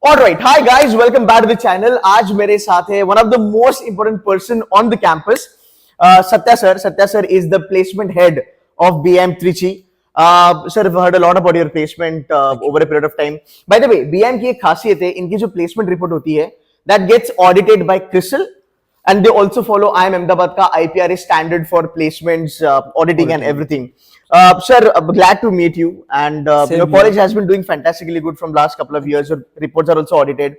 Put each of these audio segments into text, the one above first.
Alright, hi guys, welcome back to the channel. आज मेरे साथ है one of the most important person on the campus, Satya sir. Satya sir is the placement head of BIM TRICHY. Sir, I've heard a lot about your placement over a period of time. By the way, BIM की एक खासियत है, इनकी जो placement report होती है, that gets audited by CRISIL, and they also follow IIM-Ahmedabad का IPRA standard for placements, auditing and everything. Sir, glad to meet you. And your college has been doing fantastically good from last couple of years. Your reports are also audited.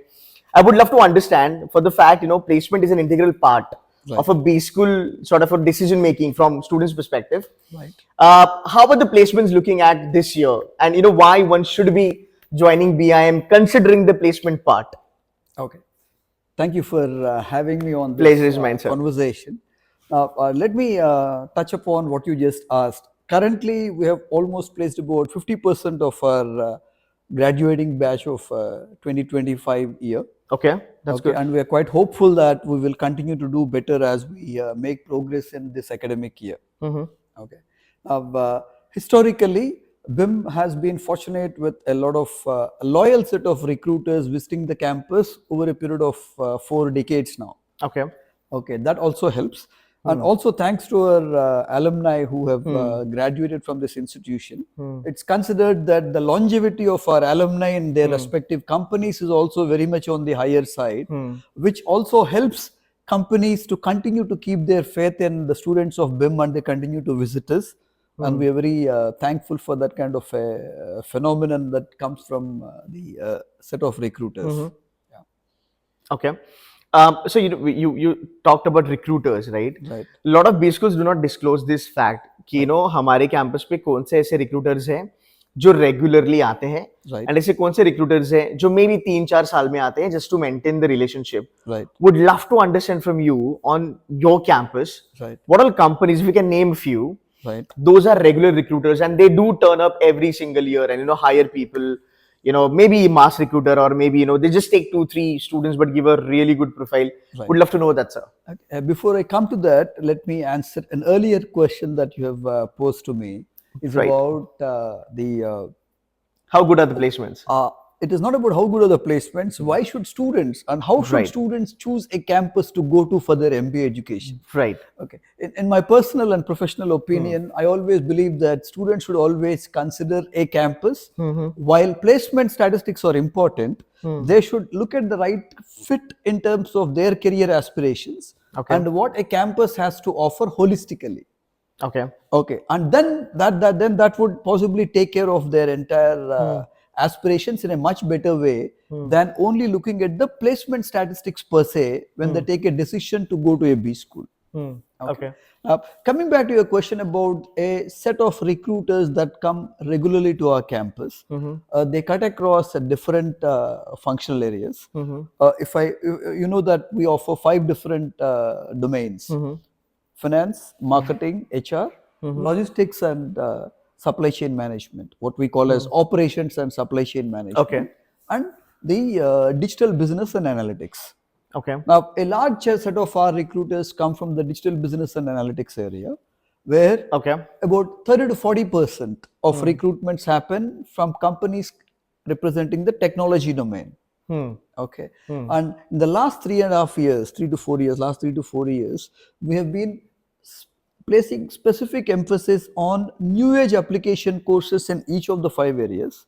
I would love to understand for the fact, placement is an integral part of a B school sort of a decision making from students' perspective. Right. How are the placements looking at this year? And why one should be joining BIM considering the placement part? Okay. Thank you for having me on Pleasure this is mine, sir. conversation. Let me touch upon what you just asked. Currently, we have almost placed about 50% of our graduating batch of 2025 year. Okay, that's good. And we are quite hopeful that we will continue to do better as we make progress in this academic year. Okay. Historically, BIM has been fortunate with a lot of loyal set of recruiters visiting the campus over a period of 4 decades now. Okay. Okay, that also helps. And also thanks to our alumni who have graduated from this institution, it's considered that the longevity of our alumni in their respective companies is also very much on the higher side, which also helps companies to continue to keep their faith in the students of BIM and they continue to visit us. And we are very thankful for that kind of a phenomenon that comes from the set of recruiters. Yeah. Okay. So you talked about recruiters, right? Right. A lot of B schools do not disclose this fact कि हमारे campus पे कौन से ऐसे recruiters हैं जो regularly आते हैं, Right. and ऐसे कौन से recruiters हैं जो maybe 3-4 साल में आते हैं just to maintain the relationship. Right. Would love to understand from you on your campus, Right. what all companies, if we can name a few, Right. those are regular recruiters and they do turn up every single year and hire people. Maybe mass recruiter or maybe, they just take 2-3 students but give a really good profile. Right. Would love to know that, sir. Before I come to that, let me answer an earlier question that you have posed to me. Is Right. about How good are the placements? it is not about how good are the placements. Why should students and how should Right. students choose a campus to go to for their MBA education? Right. Okay. In my personal and professional opinion, I always believe that students should always consider a campus. While placement statistics are important, they should look at the right fit in terms of their career aspirations and what a campus has to offer holistically. Okay. Okay. And then that would possibly take care of their entire aspirations in a much better way than only looking at the placement statistics per se when they take a decision to go to a B school. Okay. Coming back to your question about a set of recruiters that come regularly to our campus, they cut across different functional areas. You know that we offer 5 different domains: finance, marketing, HR, logistics, and supply chain management, what we call as operations and supply chain management. Okay. And the digital business and analytics. Okay. Now, a large set of our recruiters come from the digital business and analytics area, where about 30 to 40% of recruitments happen from companies representing the technology domain. Okay. And in the last 3.5 years, 3 to 4 years, last 3 to 4 years, we have been placing specific emphasis on new age application courses in each of the 5 areas.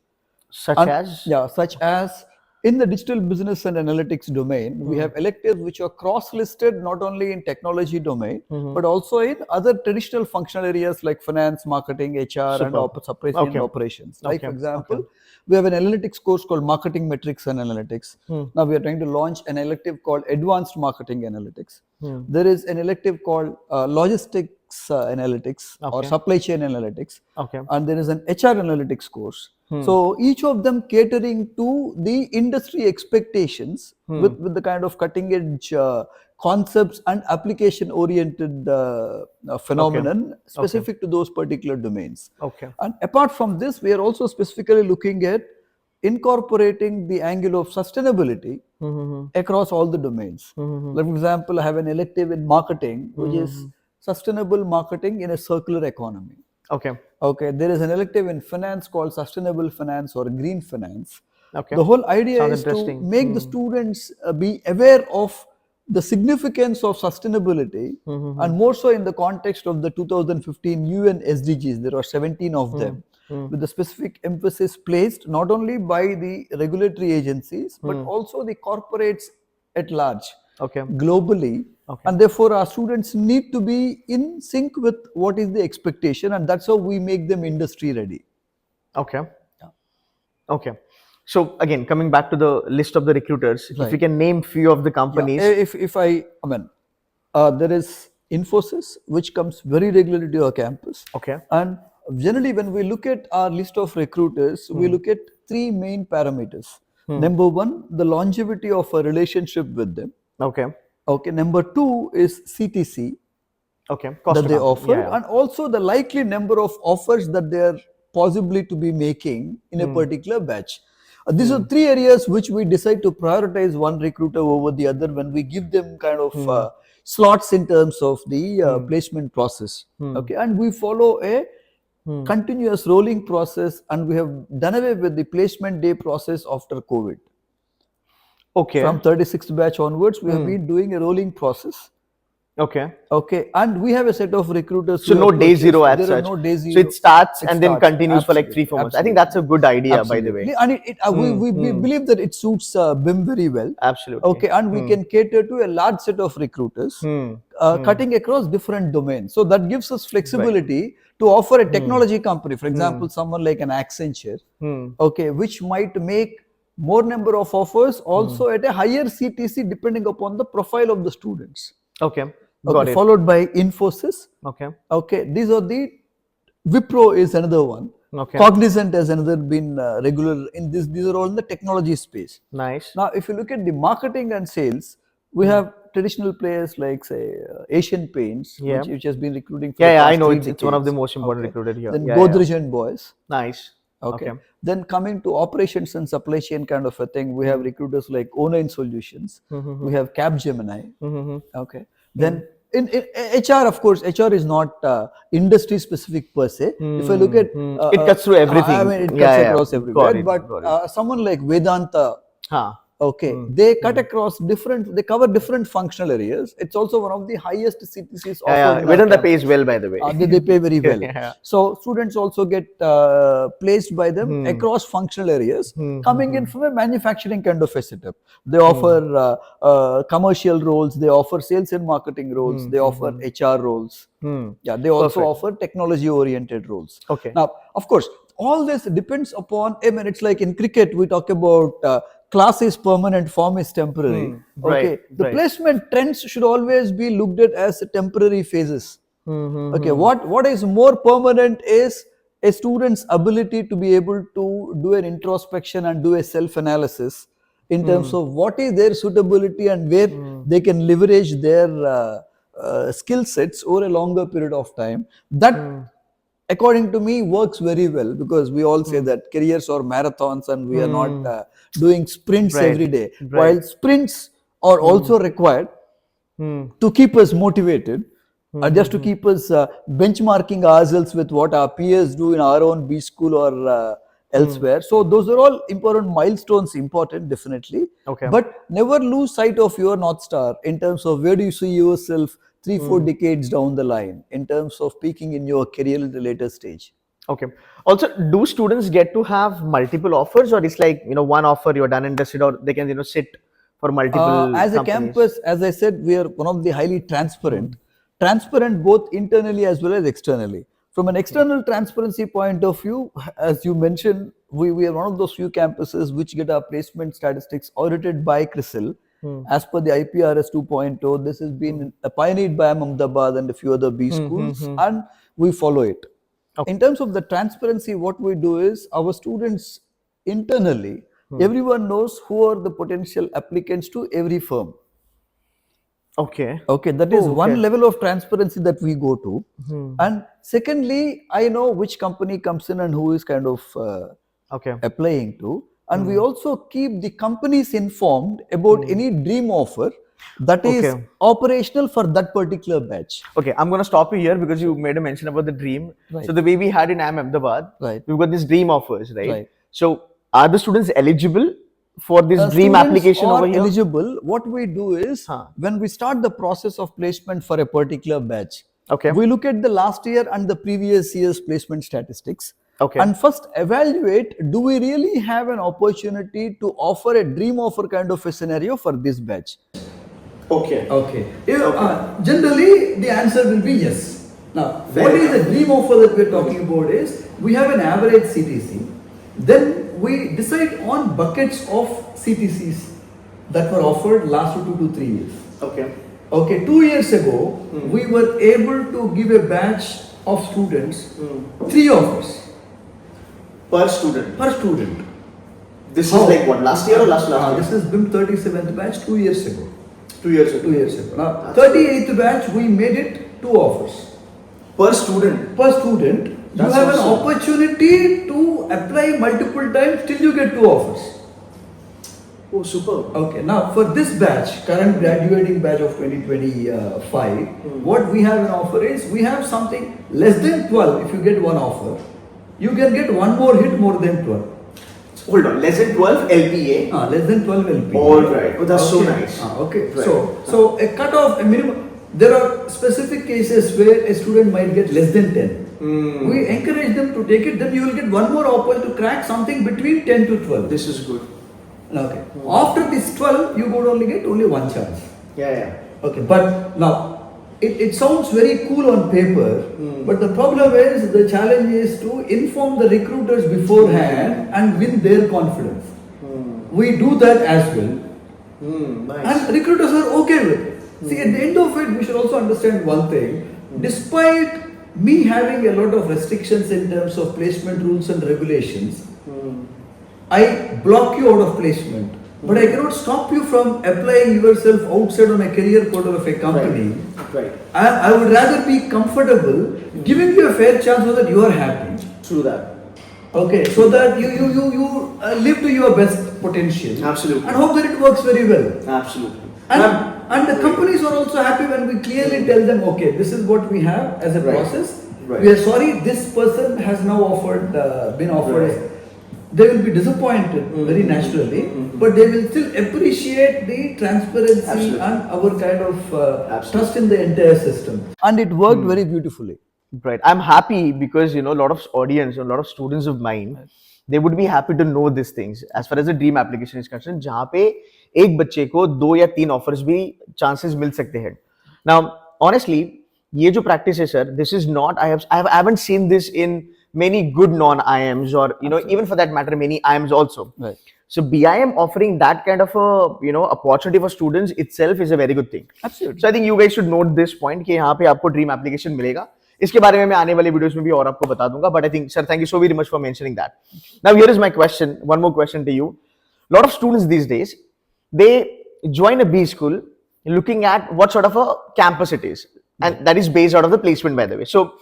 Such as? Yeah, such as in the digital business and analytics domain, we have electives which are cross-listed not only in technology domain, but also in other traditional functional areas like finance, marketing, HR, and supply chain operations. Like, for example, we have an analytics course called Marketing Metrics and Analytics. Now we are trying to launch an elective called Advanced Marketing Analytics. There is an elective called Logistics Analytics or Supply Chain Analytics. And there is an HR Analytics course. So each of them catering to the industry expectations with the kind of cutting edge concepts and application oriented phenomenon specific to those particular domains. And apart from this, we are also specifically looking at incorporating the angle of sustainability across all the domains. Like, for example, I have an elective in marketing, which is sustainable marketing in a circular economy. Okay, there is an elective in finance called sustainable finance or green finance. Okay. The whole idea Sounds is to interesting. make the students be aware of the significance of sustainability, and more so in the context of the 2015 UN SDGs. There are 17 of them, with the specific emphasis placed not only by the regulatory agencies but also the corporates at large, Okay. globally. Okay. And therefore our students need to be in sync with what is the expectation, and that's how we make them industry ready. Okay. Yeah. Okay. So again, coming back to the list of the recruiters, if you Right. can name few of the companies. If I mean, there is Infosys, which comes very regularly to our campus. Okay. And generally, when we look at our list of recruiters, we look at three main parameters. Number one, the longevity of a relationship with them. Okay. Okay. Number two is CTC Okay. Cost that they accounting. offer, Yeah. and also the likely number of offers that they are possibly to be making in a particular batch. These are three areas which we decide to prioritize one recruiter over the other when we give them kind of slots in terms of the placement process. Okay, and we follow a continuous rolling process, and we have done away with the placement day process after COVID. Okay. From 36th batch onwards, we have been doing a rolling process. Okay. Okay, and we have a set of recruiters. So who no have day purchased- zero as there such. are no day So zero. it starts and then starts. continues for like Absolutely, 3-4 months. I absolutely. think that's a good idea, by the way. And we believe that it suits BIM very well. Absolutely. Okay, and we can cater to a large set of recruiters, cutting across different domains. So that gives us flexibility to offer a technology company, for example, someone like an Accenture, okay, which might make more number of offers also at a higher CTC depending upon the profile of the students. Okay. Okay, Got it. followed by Infosys. Okay. Okay, these are the Wipro is another one. Okay. Cognizant has another been regular in this. These are all in the technology space. Nice. Now, if you look at the marketing and sales, we have traditional players like say Asian Paints, Yeah. which has been recruiting for Yeah, the yeah, past I know. 3 It's one of the decades. most important Okay. recruiter here. Then Yeah, Godrej and Boys. Nice. Okay. Then coming to operations and supply chain kind of a thing, we have recruiters like O9 Solutions. We have Capgemini. Okay. Then in HR, of course, HR is not industry specific per se. If I look at It cuts through everything. I mean, it Yeah, cuts yeah. across everywhere. Got it, got it. But someone like Vedanta, Huh. okay, they cut across different. They cover different functional areas. It's also one of the highest CTCs offered. Yeah, in Vedanta our campus. pays well, by the way. They pay very well. Yeah. So students also get placed by them across functional areas, coming in from a manufacturing kind of a setup. They offer commercial roles, they offer sales and marketing roles, they offer HR roles. Yeah, they also offer technology oriented roles. Okay. Now, of course, all this depends upon, I mean, it's like in cricket, we talk about class is permanent, form is temporary. Right, Okay, the right. placement trends should always be looked at as temporary phases. Okay, what is more permanent is a student's ability to be able to do an introspection and do a self-analysis in terms of what is their suitability and where they can leverage their skill sets over a longer period of time. That according to me works very well, because we all say that careers are marathons and we are not doing sprints Right, every day. right. While sprints are also required to keep us motivated, just to keep us benchmarking ourselves with what our peers do in our own B school or elsewhere. So those are all important milestones, important definitely. Okay. But never lose sight of your North Star in terms of where do you see yourself 3-4 decades down the line in terms of peaking in your career at the later stage. Okay. Also, do students get to have multiple offers, or it's like, one offer, you're done and dusted, or they can, sit for multiple As a companies? campus, as I said, we are one of the highly transparent both internally as well as externally. From an external transparency point of view, as you mentioned, we are one of those few campuses which get our placement statistics audited by CRISIL as per the IPRS 2.0. This has been pioneered by Ahmedabad and a few other B schools, and we follow it. Okay. In terms of the transparency, what we do is our students internally, everyone knows who are the potential applicants to every firm. Okay. Okay, that is one level of transparency that we go to. And secondly, I know which company comes in and who is kind of Okay. applying to. And we also keep the companies informed about any dream offer that is operational for that particular batch. Okay, I'm going to stop you here because you made a mention about the dream. Right. So the way we had in Ahmedabad, Right. we've got these dream offers, right? Right. So are the students eligible for this dream Students application are over here? eligible. What we do is, Huh. when we start the process of placement for a particular batch, Okay. we look at the last year and the previous year's placement statistics. Okay. And first evaluate, do we really have an opportunity to offer a dream offer kind of a scenario for this batch? Okay. Okay. Generally, the answer will be yes. Now, what is the dream offer that we're talking about is, we have an average CTC. Then we decide on buckets of CTCs that were offered last 2 to 3 years. Okay. Okay, 2 years ago, we were able to give a batch of students 3 offers Per student. per student. This How? is like what, last year or last year? This is BIM 37th batch 2 years ago. 2 years ago. 2 years ago. Now, 38th batch, we made it 2 offers. Per student. Per student, That's you have an awesome. opportunity to apply multiple times till you get 2 offers. Oh, super. Okay, now for this batch, current graduating batch of 2025, what we have an offer is, we have something less than 12. If you get 1 offer, you can get 1 more hit more than 12. Hold on, less than 12 LPA. Less than 12 LP. All right. Oh, that's so nice. Okay, Right. so a cutoff, a minimum. There are specific cases where a student might get less than 10. We encourage them to take it. Then you will get 1 more offer to crack something between 10 to 12. This is good. Okay. After this 12, you would only get only 1 chance. Yeah. Okay, but now it sounds very cool on paper, but the problem is, the challenge is to inform the recruiters beforehand and win their confidence. We do that as well, Nice. and recruiters are okay with it. See, at the end of it, we should also understand one thing. Despite me having a lot of restrictions in terms of placement rules and regulations, I block you out of placement, but I cannot stop you from applying yourself outside on a career portal of a company. Right. I would rather be comfortable giving you a fair chance so that you are happy. True that. Okay, so that you live to your best potential. Absolutely. And hope that it works very well. Absolutely. And the companies are also happy when we clearly tell them, okay, this is what we have as a Right. process. Right. We are sorry, this person has now been offered. Right. They will be disappointed very naturally, but they will still appreciate the transparency Absolutely. and our kind of Absolutely. trust in the entire system. And it worked very beautifully. Right. I'm happy because, a lot of audience, a lot of students of mine, they would be happy to know these things. As far as the dream application is concerned, जहाँ पे एक बच्चे को 2 या 3 offers भी chances मिल सकते हैं. Now, honestly, ये जो practice है, sir, this is not. I haven't seen this in many good non-IIMs or even for that matter many IIMs also. Right. So BIM offering that kind of a opportunity for students itself is a very good thing. Absolutely. So I think you guys should note this point कि यहाँ पे आपको dream application मिलेगा. इसके बारे में मैं आने वाले वीडियोस में भी और आपको बता दूंगा. But I think, sir, thank you so very much for mentioning that. Now here is my question. One more question to you. A lot of students these days, they join a B school looking at what sort of a campus it is, and that is based out of the placement, by the way. So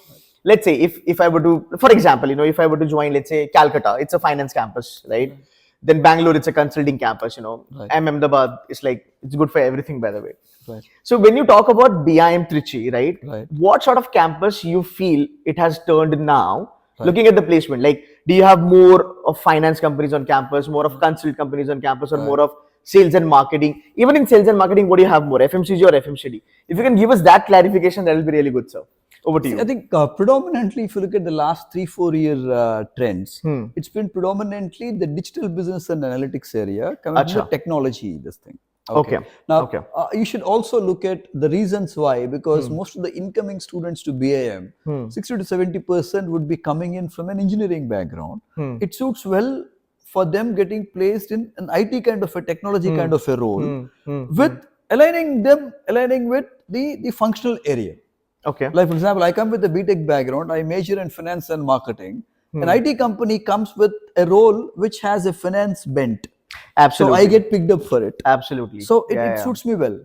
let's say if I were to, for example, if I were to join, let's say Calcutta, it's a finance campus, right? Then Bangalore, it's a consulting campus, Right. Ahmedabad is like, it's good for everything, by the way. Right. So when you talk about BIM Trichy, right? Right. What sort of campus you feel it has turned now, Right. looking at the placement? Like, do you have more of finance companies on campus, more of consult companies on campus, or Right. more of sales and marketing? Even in sales and marketing, what do you have more, FMCG or FMCD? If you can give us that clarification, that will be really good, sir. Over to you. I think predominantly, if you look at the last 3-4 year trends, it's been predominantly the digital business and analytics area coming from the Acha. technology, this thing. Okay. Now, Okay. you should also look at the reasons why, because most of the incoming students to BIM, 60 to 70% would be coming in from an engineering background. It suits well for them getting placed in an IT kind of a technology kind of a role, with aligning with the functional area. Okay. Like, for example, I come with a BTech background, I major in finance and marketing. An IT company comes with a role which has a finance bent. Absolutely. So I get picked up for it. Absolutely. So it, Yeah, it yeah. suits me well.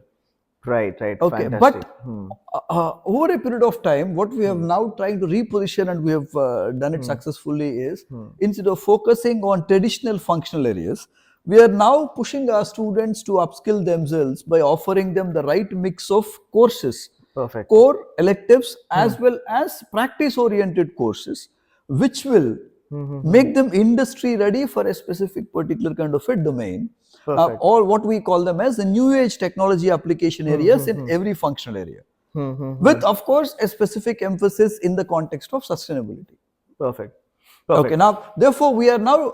Right. Okay, Fantastic. but over a period of time, what we have now trying to reposition, and we have done it successfully, is instead of focusing on traditional functional areas, we are now pushing our students to upskill themselves by offering them the right mix of courses, Perfect. core electives as well as practice oriented courses, which will make them industry ready for a specific particular kind of a domain, or what we call them as the new age technology application areas in every functional area, with of course a specific emphasis in the context of sustainability. Perfect. Okay, now therefore we are now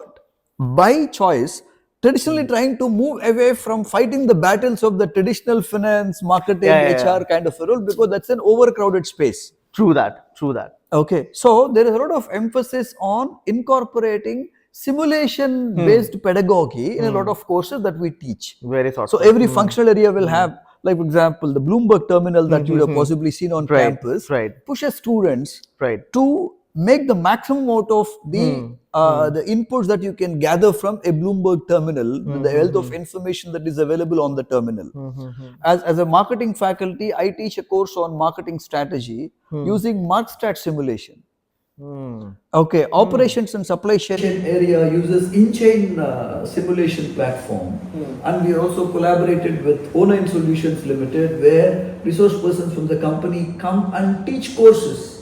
by choice traditionally trying to move away from fighting the battles of the traditional finance, marketing, HR kind of a role, because that's an overcrowded space. True that. True that. Okay, so there is a lot of emphasis on incorporating simulation based pedagogy in a lot of courses that we teach. Very thoughtful. So every functional area will have, like for example, the Bloomberg terminal that you would have possibly seen on campus pushes students to make the maximum out of the inputs that you can gather from a Bloomberg terminal, the wealth of information that is available on the terminal. As a marketing faculty, I teach a course on marketing strategy using MarkStat simulation. Okay, operations and supply chain area uses in-chain simulation platform, and we also collaborated with O9 Solutions Limited, where resource persons from the company come and teach courses.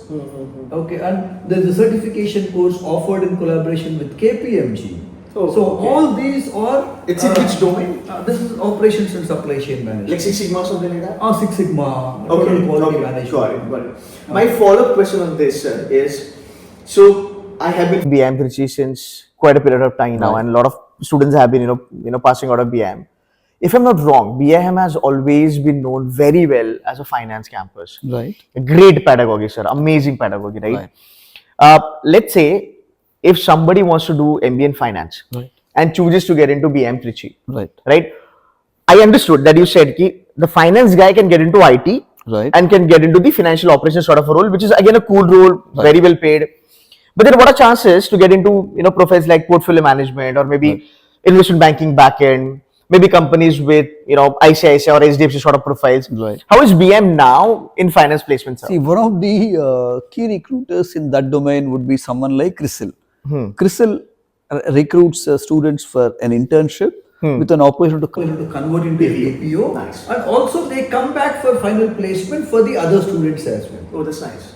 Okay, and there is a certification course offered in collaboration with KPMG. All these are it's in which domain? This is operations and supply chain management. Like Six Sigma or something like that? Six Sigma. Okay, quality management. Got it. My follow-up question on this, sir, is, so I have been BIM Trichy since quite a period of time now, and a lot of students have been, passing out of BIM. If I'm not wrong, BIM has always been known very well as a finance campus. Right. Great pedagogy, sir. Amazing pedagogy, right? Let's say if somebody wants to do MBA in finance and chooses to get into BIM Trichy, right? I understood that you said that the finance guy can get into IT and can get into the financial operations sort of a role, which is again a cool role, very well paid. But then what are chances to get into profiles like portfolio management or maybe investment banking backend, maybe companies with ICICI or HDFC sort of profiles. How is BM now in finance placement, sir? See, one of the key recruiters in that domain would be someone like CRISIL. CRISIL recruits students for an internship with an opportunity to convert into a BPO, and also they come back for final placement for the other students as well. Oh, that's nice.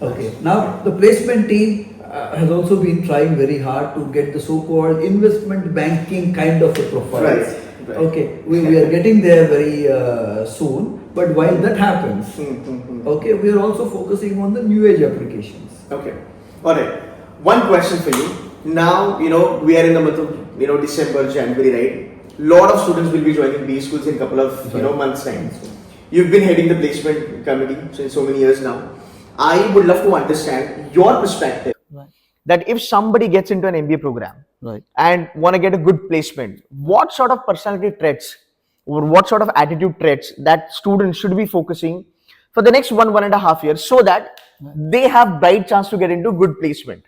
Okay, now the placement team has also been trying very hard to get the so-called investment banking kind of a profile. Okay, we are getting there very soon, but while that happens, okay, we are also focusing on the new age applications. Okay, all right. One question for you. Now, we are in the month of, December, January, right? Lot of students will be joining B schools in a couple of, months' time. You've been heading the placement committee since so many years now. I would love to understand your perspective that if somebody gets into an MBA program and want to get a good placement, what sort of personality traits or what sort of attitude traits that students should be focusing for the next 1.5 years so that they have bright chance to get into good placement?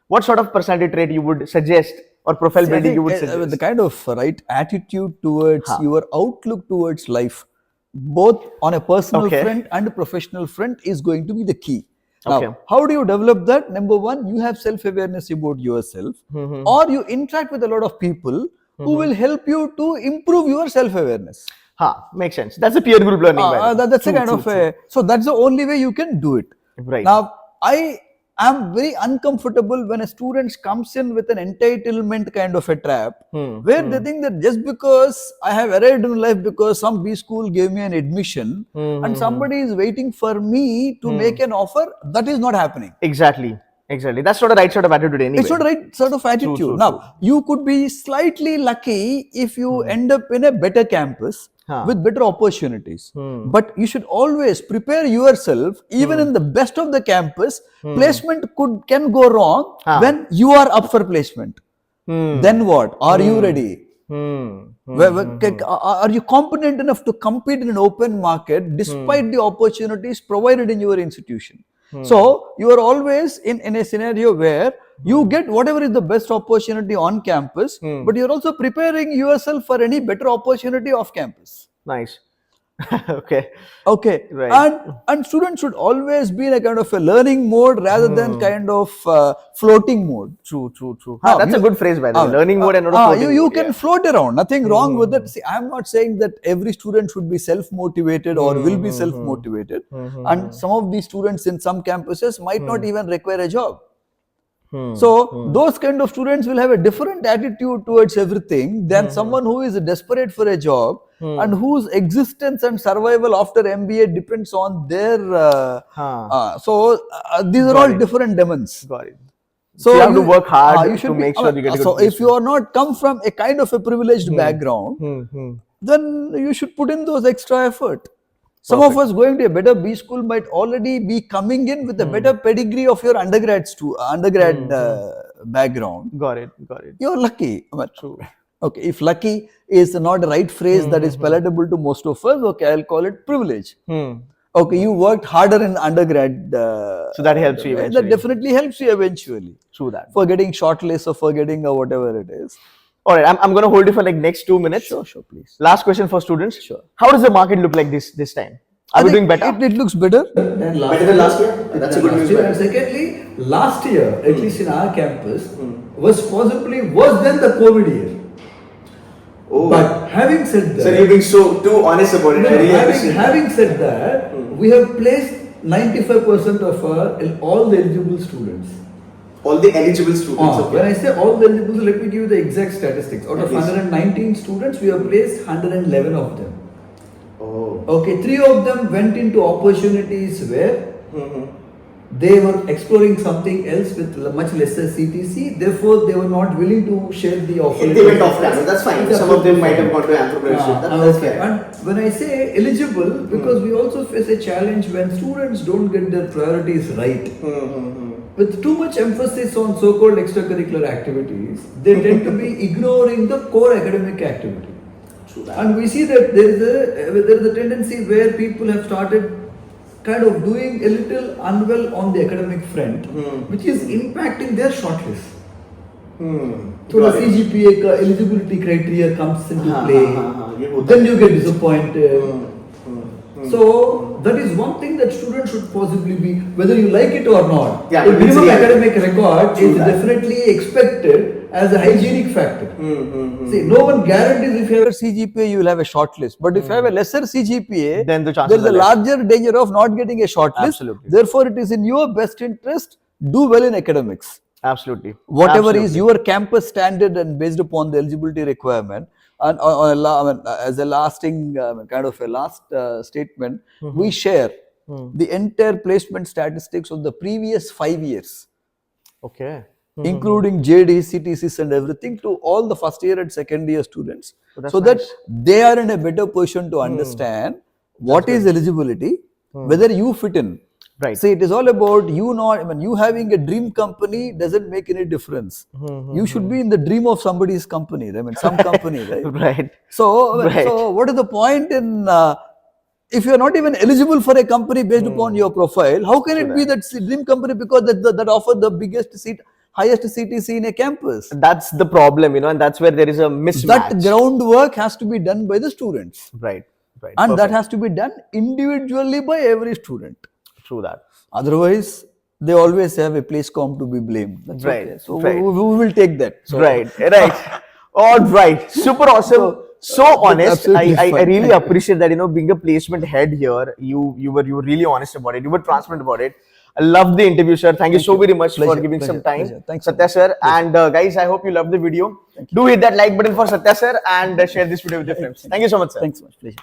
What sort of personality trait you would suggest or profile building you would suggest? The kind of right attitude towards your outlook towards life, both on a personal front and a professional front, is going to be the key. Now, how do you develop that? Number one, you have self-awareness about yourself, or you interact with a lot of people who will help you to improve your self-awareness. Makes sense. That's a peer group learning. That's a kind of a, so that's the only way you can do it. Right. Now, I am very uncomfortable when a student comes in with an entitlement kind of a trap, where they think that just because I have arrived in life because some B school gave me an admission and somebody is waiting for me to make an offer, that is not happening. Exactly. That's not the right sort of attitude anyway. It's not the right sort of attitude. Now, you could be slightly lucky if you end up in a better campus with better opportunities. But you should always prepare yourself, even in the best of the campus, placement can go wrong when you are up for placement. Then what? Are you ready? Are you competent enough to compete in an open market despite the opportunities provided in your institution? So you are always in a scenario where you get whatever is the best opportunity on campus, but you're also preparing yourself for any better opportunity off campus. Nice. Okay. Right. And students should always be in a kind of a learning mode rather than kind of floating mode. True. That's a good phrase, by the way. Learning mode and not floating you mode. can float around. Nothing wrong with it. See, I'm not saying that every student should be self-motivated or will be self-motivated. And some of these students in some campuses might not even require a job. So those kind of students will have a different attitude towards everything than someone who is desperate for a job and whose existence and survival after MBA depends on their. These are all different demons. Got it. So you have to work hard you should to make sure you get a good So if placement. you are not come from a kind of a privileged background, then you should put in those extra effort. Some of us going to a better B school might already be coming in with a better pedigree of your undergrad background. Got it. You're lucky. True. Okay, if lucky is not the right phrase that is palatable to most of us, okay, I'll call it privilege. Okay, you worked harder in undergrad. So that helps you eventually. That definitely helps you eventually. True that. For getting shortlist or for getting whatever it is. All right, I'm going to hold you for like next 2 minutes. Sure, please. Last question for students. Sure. How does the market look like this time? Are we doing better? It looks better than last Better than last year? That's a good news. And secondly, last year, at least in our campus, was possibly worse than the COVID year. Oh. But having said that, Sir, you're being so too honest about it. I really appreciate that. having said that, we have placed 95% of all the eligible students. All the eligible students. When I say all the eligible, let me give you the exact statistics. Out of Yes. 119 students, we have placed 111 of them. Oh. Okay, 3 of them went into opportunities where they were exploring something else with much lesser CTC. Therefore, they were not willing to share the offer. They went off campus. That's fine. Some of them might have gone to entrepreneurship. That's fair. And when I say eligible, because we also face a challenge when students don't get their priorities right. With too much emphasis on so-called extracurricular activities, they tend to be ignoring the core academic activity. And we see that there is a tendency where people have started kind of doing a little unwell on the academic front, which is impacting their shortlist. So the CGPA eligibility criteria comes into play. Then you get disappointed. So that is one thing that students should possibly be, whether you like it or not. Yeah, a minimum academic record is definitely expected as a hygienic factor. See, no one guarantees if you have a CGPA, you will have a short list. But if you have a lesser CGPA, then the chances there is a are larger danger of not getting a short list. Absolutely. Therefore, it is in your best interest, do well in academics. Absolutely. Whatever is your campus standard and based upon the eligibility requirement. And as a lasting kind of a last statement, we share the entire placement statistics of the previous 5 years. Okay. Including JD, CTCs and everything to all the first year and second year students, so that they are in a better position to understand what is eligibility, whether you fit in. Right. See, it is all about you not, you having a dream company doesn't make any difference. You should be in the dream of somebody's company, some company, right? Right. So what is the point in, if you are not even eligible for a company based upon your profile, how can it be that dream company because that offer the biggest seat, highest CTC in a campus? That's the problem, and that's where there is a mismatch. That groundwork has to be done by the students. Right. And that has to be done individually by every student. True that. Otherwise, they always have a place com to be blamed. That's Right. Okay. So we will take that. So, Right. All right. Super awesome. So honest. I really appreciate that, being a placement head here, you were really honest about it. You were transparent about it. I love the interview, sir. Thank you so very much for giving some time. Thanks, Satya sir. And guys, I hope you loved the video. Do hit that like button for Satya sir and share this video with your friends. Thank you so much, sir. Thanks so much. Pleasure.